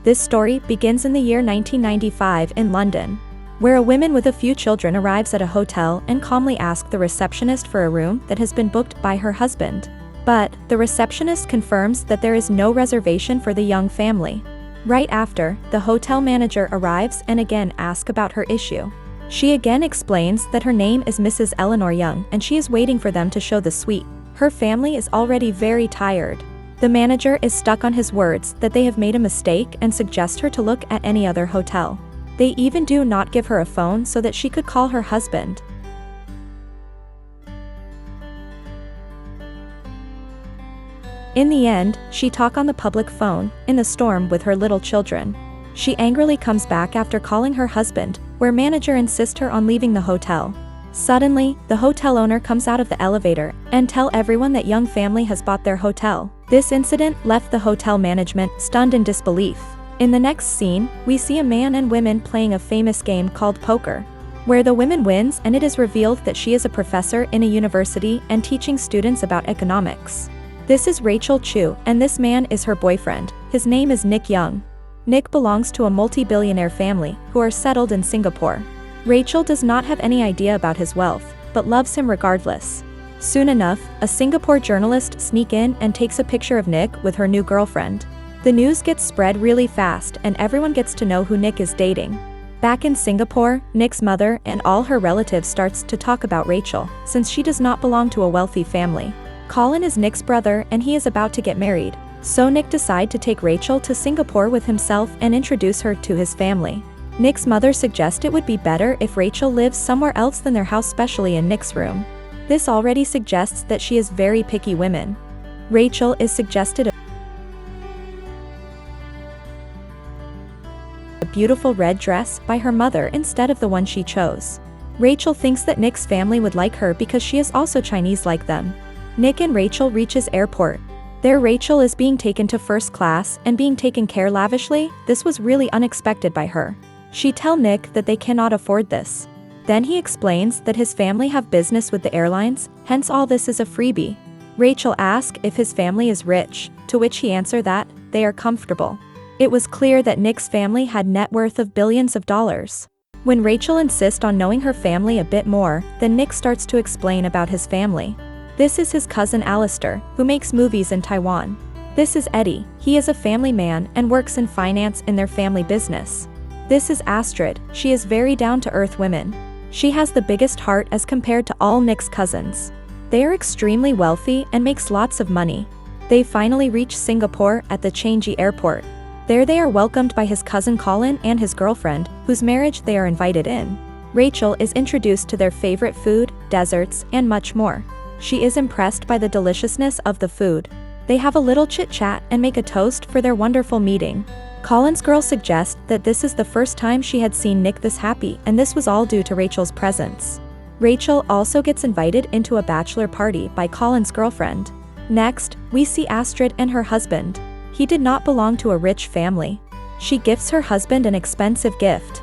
This story begins in the year 1995 in London, where a woman with a few children arrives at a hotel and calmly asks the receptionist for a room that has been booked by her husband. But the receptionist confirms that there is no reservation for the young family. Right after, the hotel manager arrives and again asks about her issue. She again explains that her name is Mrs. Eleanor Young and she is waiting for them to show the suite. Her family is already very tired. The manager is stuck on his words that they have made a mistake and suggests her to look at any other hotel. They even do not give her a phone so that she could call her husband. In the end, she talks on the public phone, in the storm with her little children. She angrily comes back after calling her husband, where manager insists her on leaving the hotel. Suddenly, the hotel owner comes out of the elevator and tell everyone that young family has bought their hotel. This incident left the hotel management stunned in disbelief. In the next scene, we see a man and women playing a famous game called poker, where the woman wins and it is revealed that she is a professor in a university and teaching students about economics. This is Rachel Chu, and this man is her boyfriend. His name is Nick Young. Nick belongs to a multi-billionaire family who are settled in Singapore. Rachel does not have any idea about his wealth, but loves him regardless. Soon enough, a Singapore journalist sneaks in and takes a picture of Nick with her new girlfriend. The news gets spread really fast and everyone gets to know who Nick is dating. Back in Singapore, Nick's mother and all her relatives starts to talk about Rachel, since she does not belong to a wealthy family. Colin is Nick's brother and he is about to get married. So Nick decides to take Rachel to Singapore with himself and introduce her to his family. Nick's mother suggests it would be better if Rachel lives somewhere else than their house, especially in Nick's room. This already suggests that she is very picky woman. Rachel is suggested a beautiful red dress by her mother instead of the one she chose. Rachel thinks that Nick's family would like her because she is also Chinese like them. Nick and Rachel reaches airport. There Rachel is being taken to first class and being taken care lavishly. This was really unexpected by her. She tells Nick that they cannot afford this. Then he explains that his family have business with the airlines, hence all this is a freebie. Rachel asks if his family is rich, to which he answers that they are comfortable. It was clear that Nick's family had net worth of billions of dollars. When Rachel insists on knowing her family a bit more, then Nick starts to explain about his family. This is his cousin Alistair, who makes movies in Taiwan. This is Eddie, he is a family man and works in finance in their family business. This is Astrid, she is very down-to-earth woman. She has the biggest heart as compared to all Nick's cousins. They are extremely wealthy and makes lots of money. They finally reach Singapore at the Changi airport. There they are welcomed by his cousin Colin and his girlfriend, whose marriage they are invited in. Rachel is introduced to their favorite food, desserts, and much more. She is impressed by the deliciousness of the food. They have a little chit-chat and make a toast for their wonderful meeting. Colin's girl suggests that this is the first time she had seen Nick this happy, and this was all due to Rachel's presence. Rachel also gets invited into a bachelor party by Colin's girlfriend. Next, we see Astrid and her husband. He did not belong to a rich family. She gifts her husband an expensive gift,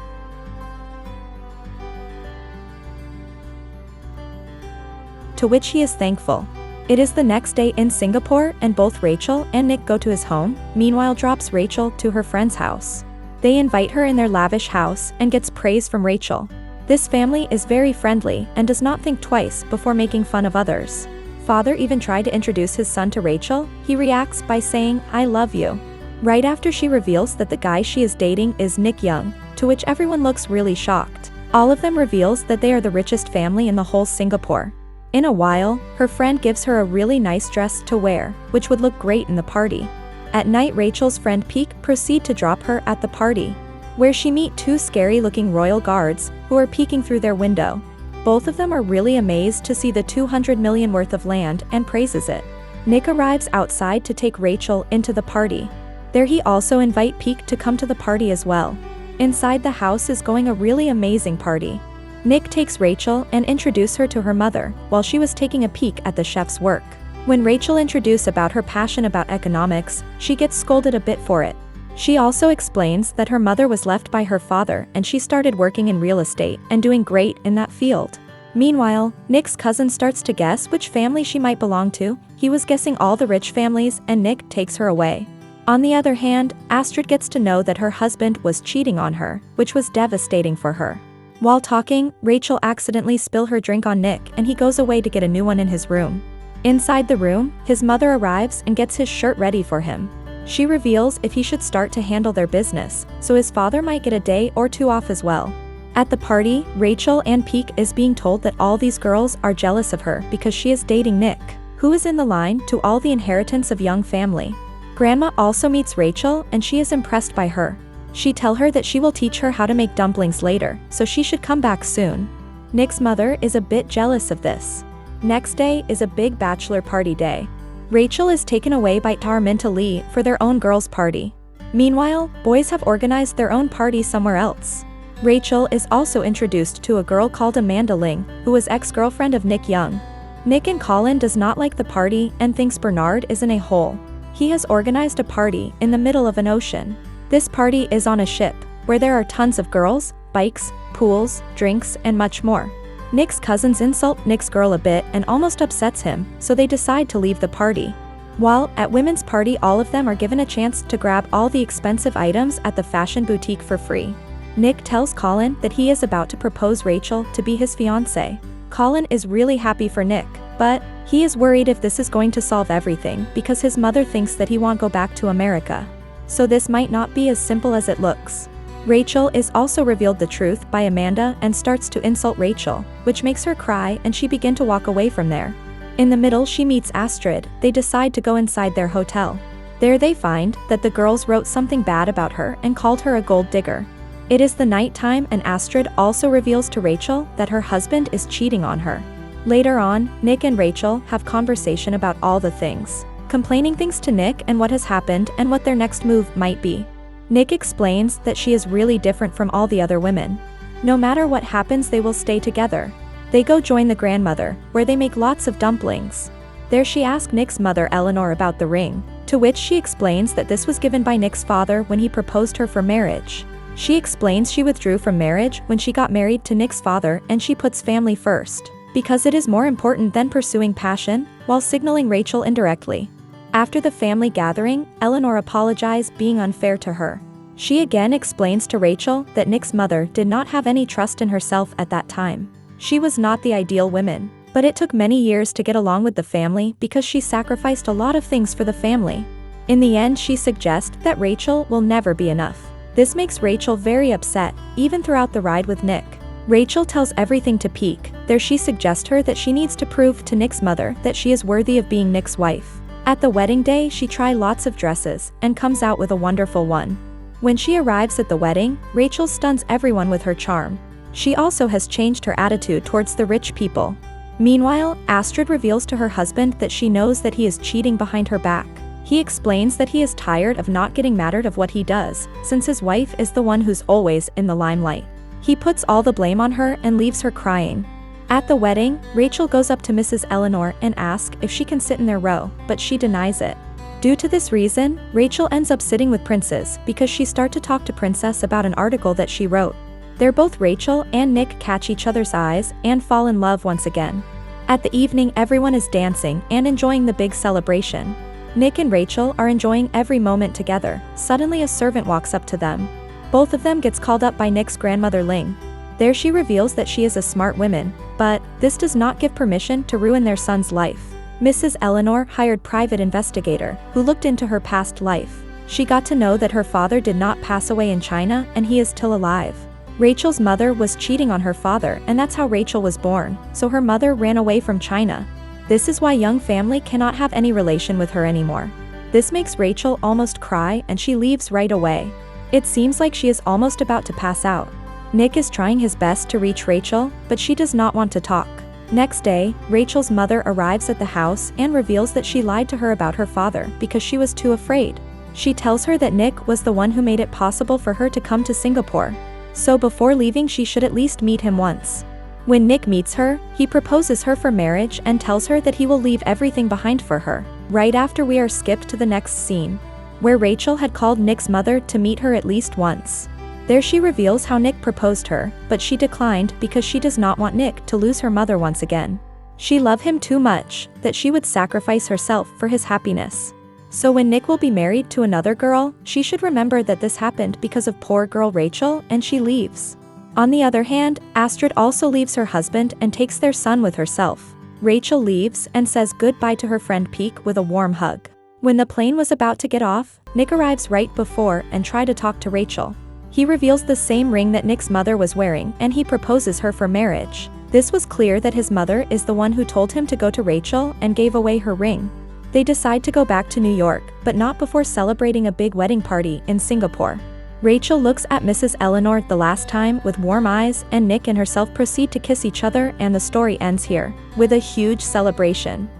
to which he is thankful. It is the next day in Singapore and both Rachel and Nick go to his home, meanwhile drops Rachel to her friend's house. They invite her in their lavish house and gets praise from Rachel. This family is very friendly and does not think twice before making fun of others. Father even tried to introduce his son to Rachel. He reacts by saying, "I love you." Right after she reveals that the guy she is dating is Nick Young, to which everyone looks really shocked. All of them reveals that they are the richest family in the whole Singapore. In a while, her friend gives her a really nice dress to wear, which would look great in the party. At night Rachel's friend Peek proceed to drop her at the party, where she meet two scary-looking royal guards, who are peeking through their window. Both of them are really amazed to see the 200 million worth of land and praises it. Nick arrives outside to take Rachel into the party. There he also invite Peek to come to the party as well. Inside the house is going a really amazing party. Nick takes Rachel and introduces her to her mother, while she was taking a peek at the chef's work. When Rachel introduces about her passion about economics, she gets scolded a bit for it. She also explains that her mother was left by her father and she started working in real estate and doing great in that field. Meanwhile, Nick's cousin starts to guess which family she might belong to. He was guessing all the rich families and Nick takes her away. On the other hand, Astrid gets to know that her husband was cheating on her, which was devastating for her. While talking, Rachel accidentally spills her drink on Nick and he goes away to get a new one in his room. Inside the room, his mother arrives and gets his shirt ready for him. She reveals if he should start to handle their business, so his father might get a day or two off as well. At the party, Rachel and Peek is being told that all these girls are jealous of her because she is dating Nick, who is in the line to all the inheritance of Young family. Grandma also meets Rachel and she is impressed by her. She tells her that she will teach her how to make dumplings later, so she should come back soon. Nick's mother is a bit jealous of this. Next day is a big bachelor party day. Rachel is taken away by Tarminta Lee for their own girls' party. Meanwhile, boys have organized their own party somewhere else. Rachel is also introduced to a girl called Amanda Ling, who was ex-girlfriend of Nick Young. Nick and Colin does not like the party and thinks Bernard is in a hole. He has organized a party in the middle of an ocean. This party is on a ship, where there are tons of girls, bikes, pools, drinks, and much more. Nick's cousins insult Nick's girl a bit and almost upsets him, so they decide to leave the party. While at women's party, all of them are given a chance to grab all the expensive items at the fashion boutique for free. Nick tells Colin that he is about to propose Rachel to be his fiancée. Colin is really happy for Nick, but he is worried if this is going to solve everything because his mother thinks that he won't go back to America. So this might not be as simple as it looks. Rachel is also revealed the truth by Amanda and starts to insult Rachel, which makes her cry and she begins to walk away from there. In the middle she meets Astrid. They decide to go inside their hotel. There they find that the girls wrote something bad about her and called her a gold digger. It is the night time and Astrid also reveals to Rachel that her husband is cheating on her. Later on, Nick and Rachel have conversation about all the things, complaining things to Nick and what has happened and what their next move might be. Nick explains that she is really different from all the other women. No matter what happens, they will stay together. They go join the grandmother, where they make lots of dumplings. There she asks Nick's mother Eleanor about the ring, to which she explains that this was given by Nick's father when he proposed her for marriage. She explains she withdrew from marriage when she got married to Nick's father and she puts family first, because it is more important than pursuing passion, while signaling Rachel indirectly. After the family gathering, Eleanor apologized being unfair to her. She again explains to Rachel that Nick's mother did not have any trust in herself at that time. She was not the ideal woman, but it took many years to get along with the family because she sacrificed a lot of things for the family. In the end, she suggests that Rachel will never be enough. This makes Rachel very upset, even throughout the ride with Nick. Rachel tells everything to Peek. There she suggests her that she needs to prove to Nick's mother that she is worthy of being Nick's wife. At the wedding day, she tries lots of dresses and comes out with a wonderful one. When she arrives at the wedding, Rachel stuns everyone with her charm. She also has changed her attitude towards the rich people. Meanwhile, Astrid reveals to her husband that she knows that he is cheating behind her back. He explains that he is tired of not getting mattered of what he does, since his wife is the one who's always in the limelight. He puts all the blame on her and leaves her crying. At the wedding, Rachel goes up to Mrs. Eleanor and asks if she can sit in their row, but she denies it. Due to this reason, Rachel ends up sitting with Princess because she starts to talk to Princess about an article that she wrote. They're both Rachel and Nick catch each other's eyes and fall in love once again. At the evening, everyone is dancing and enjoying the big celebration. Nick and Rachel are enjoying every moment together. Suddenly a servant walks up to them. Both of them gets called up by Nick's grandmother Ling. There she reveals that she is a smart woman, but this does not give permission to ruin their son's life. Mrs. Eleanor hired private investigator, who looked into her past life. She got to know that her father did not pass away in China and he is still alive. Rachel's mother was cheating on her father and that's how Rachel was born, so her mother ran away from China. This is why Young family cannot have any relation with her anymore. This makes Rachel almost cry and she leaves right away. It seems like she is almost about to pass out. Nick is trying his best to reach Rachel, but she does not want to talk. Next day, Rachel's mother arrives at the house and reveals that she lied to her about her father because she was too afraid. She tells her that Nick was the one who made it possible for her to come to Singapore. So before leaving she should at least meet him once. When Nick meets her, he proposes her for marriage and tells her that he will leave everything behind for her. Right after we are skipped to the next scene, where Rachel had called Nick's mother to meet her at least once. There she reveals how Nick proposed her, but she declined because she does not want Nick to lose her mother once again. She loved him too much that she would sacrifice herself for his happiness. So when Nick will be married to another girl, she should remember that this happened because of poor girl Rachel, and she leaves. On the other hand, Astrid also leaves her husband and takes their son with herself. Rachel leaves and says goodbye to her friend Peek with a warm hug. When the plane was about to get off, Nick arrives right before and tries to talk to Rachel. He reveals the same ring that Nick's mother was wearing and he proposes her for marriage. This was clear that his mother is the one who told him to go to Rachel and gave away her ring. They decide to go back to New York, but not before celebrating a big wedding party in Singapore. Rachel looks at Mrs. Eleanor the last time with warm eyes, and Nick and herself proceed to kiss each other, and the story ends here, with a huge celebration.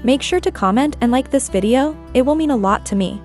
Make sure to comment and like this video, it will mean a lot to me.